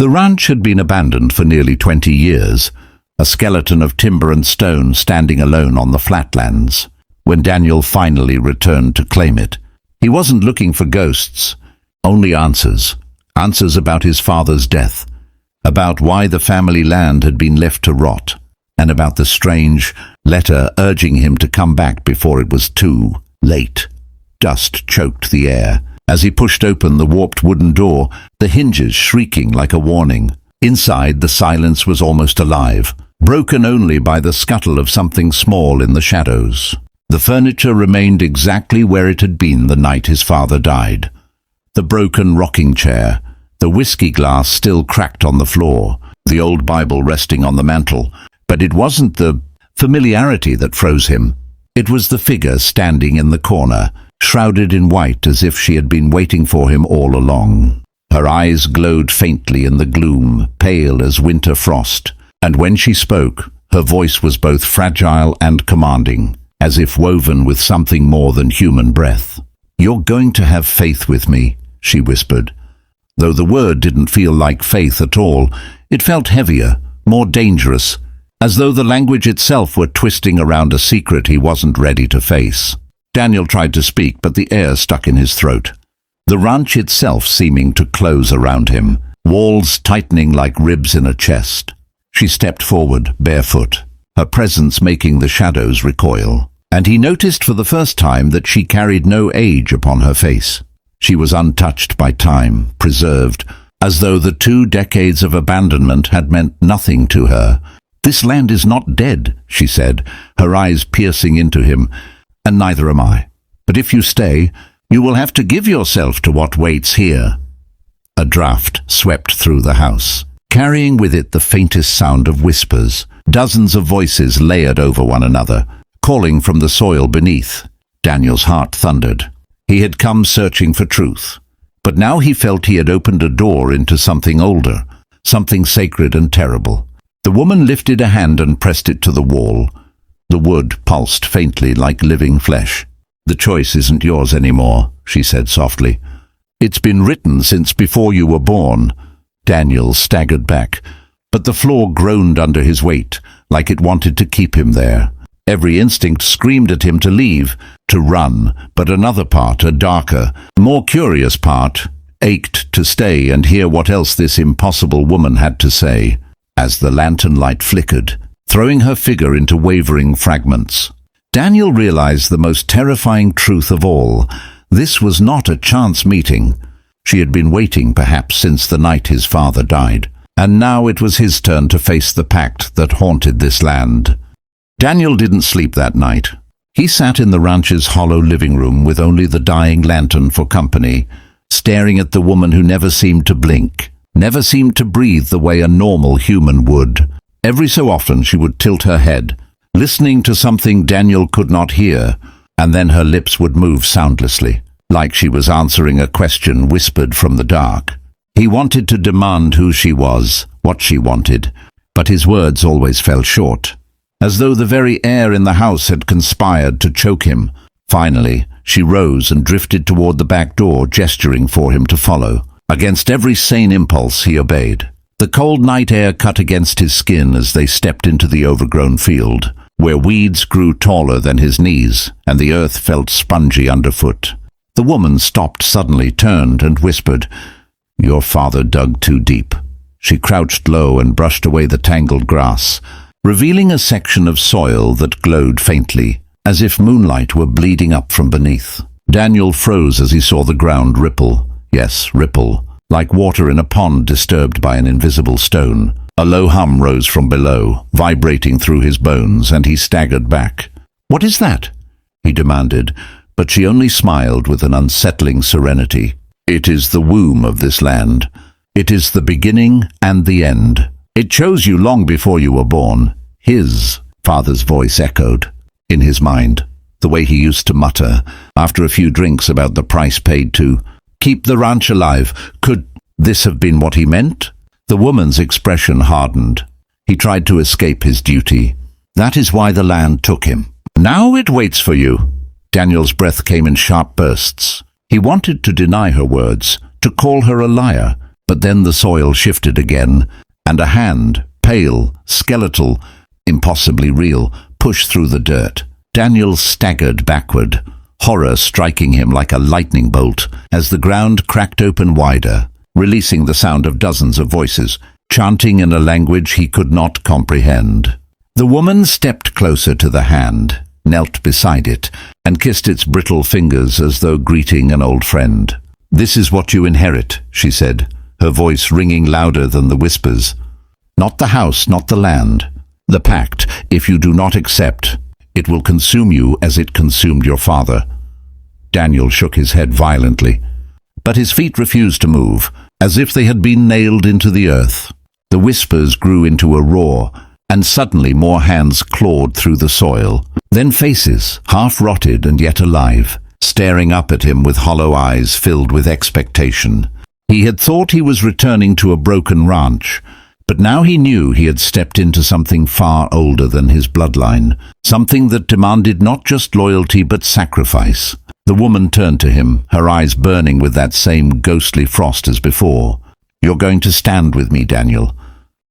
The ranch had been abandoned for nearly 20 years, a skeleton of timber and stone standing alone on the flatlands. When Daniel finally returned to claim it, he wasn't looking for ghosts, only answers. Answers about his father's death, about why the family land had been left to rot, and about the strange letter urging him to come back before it was too late. Dust choked the air as he pushed open the warped wooden door, the hinges shrieking like a warning. Inside, the silence was almost alive, broken only by the scuttle of something small in the shadows. The furniture remained exactly where it had been the night his father died. The broken rocking chair, the whiskey glass still cracked on the floor, the old Bible resting on the mantel. But it wasn't the familiarity that froze him. It was the figure standing in the corner, shrouded in white as if she had been waiting for him all along. Her eyes glowed faintly in the gloom, pale as winter frost, and when she spoke, her voice was both fragile and commanding, as if woven with something more than human breath. "You're going to have faith with me," she whispered. Though the word didn't feel like faith at all, it felt heavier, more dangerous, as though the language itself were twisting around a secret he wasn't ready to face. Daniel tried to speak, but the air stuck in his throat. The ranch itself seeming to close around him, walls tightening like ribs in a chest. She stepped forward, barefoot, her presence making the shadows recoil. And he noticed for the first time that she carried no age upon her face. She was untouched by time, preserved, as though the 2 decades of abandonment had meant nothing to her. "This land is not dead," she said, her eyes piercing into him, "and neither am I. But if you stay, you will have to give yourself to what waits here." A draft swept through the house, carrying with it the faintest sound of whispers, dozens of voices layered over one another, calling from the soil beneath. Daniel's heart thundered. He had come searching for truth, but now he felt he had opened a door into something older, something sacred and terrible. The woman lifted a hand and pressed it to the wall. The wood pulsed faintly like living flesh. "The choice isn't yours anymore," she said softly. "It's been written since before you were born." Daniel staggered back, but the floor groaned under his weight, like it wanted to keep him there. Every instinct screamed at him to leave, to run, but another part, a darker, more curious part, ached to stay and hear what else this impossible woman had to say. As the lantern light flickered, throwing her figure into wavering fragments, Daniel realized the most terrifying truth of all. This was not a chance meeting. She had been waiting perhaps since the night his father died, and now it was his turn to face the pact that haunted this land. Daniel didn't sleep that night. He sat in the ranch's hollow living room with only the dying lantern for company, staring at the woman who never seemed to blink, never seemed to breathe the way a normal human would. Every so often she would tilt her head, listening to something Daniel could not hear, and then her lips would move soundlessly, like she was answering a question whispered from the dark. He wanted to demand who she was, what she wanted, but his words always fell short, as though the very air in the house had conspired to choke him. Finally, she rose and drifted toward the back door, gesturing for him to follow. Against every sane impulse, he obeyed. The cold night air cut against his skin as they stepped into the overgrown field, where weeds grew taller than his knees, and the earth felt spongy underfoot. The woman stopped suddenly, turned, and whispered, "Your father dug too deep." She crouched low and brushed away the tangled grass, revealing a section of soil that glowed faintly, as if moonlight were bleeding up from beneath. Daniel froze as he saw the ground ripple. Yes, ripple, like water in a pond disturbed by an invisible stone. A low hum rose from below, vibrating through his bones, and he staggered back. "What is that?" he demanded, but she only smiled with an unsettling serenity. "It is the womb of this land. It is the beginning and the end. It chose you long before you were born." His father's voice echoed in his mind, the way he used to mutter after a few drinks about the price paid to keep the ranch alive. Could this have been what he meant? The woman's expression hardened. He tried to escape his duty. That is why the land took him. "Now it waits for you." Daniel's breath came in sharp bursts. He wanted to deny her words, to call her a liar, But then the soil shifted again, and a hand, pale, skeletal, impossibly real, pushed through the dirt. Daniel staggered backward, horror striking him like a lightning bolt as the ground cracked open wider, releasing the sound of dozens of voices, chanting in a language he could not comprehend. The woman stepped closer to the hand, knelt beside it, and kissed its brittle fingers as though greeting an old friend. "This is what you inherit," she said, her voice ringing louder than the whispers. "Not the house, not the land. The pact. If you do not accept, it will consume you as it consumed your father." Daniel shook his head violently, but his feet refused to move, as if they had been nailed into the earth. The whispers grew into a roar, and suddenly more hands clawed through the soil. Then faces, half-rotted and yet alive, staring up at him with hollow eyes filled with expectation. He had thought he was returning to a broken ranch, but now he knew he had stepped into something far older than his bloodline, something that demanded not just loyalty but sacrifice. The woman turned to him, her eyes burning with that same ghostly frost as before. "You're going to stand with me, Daniel.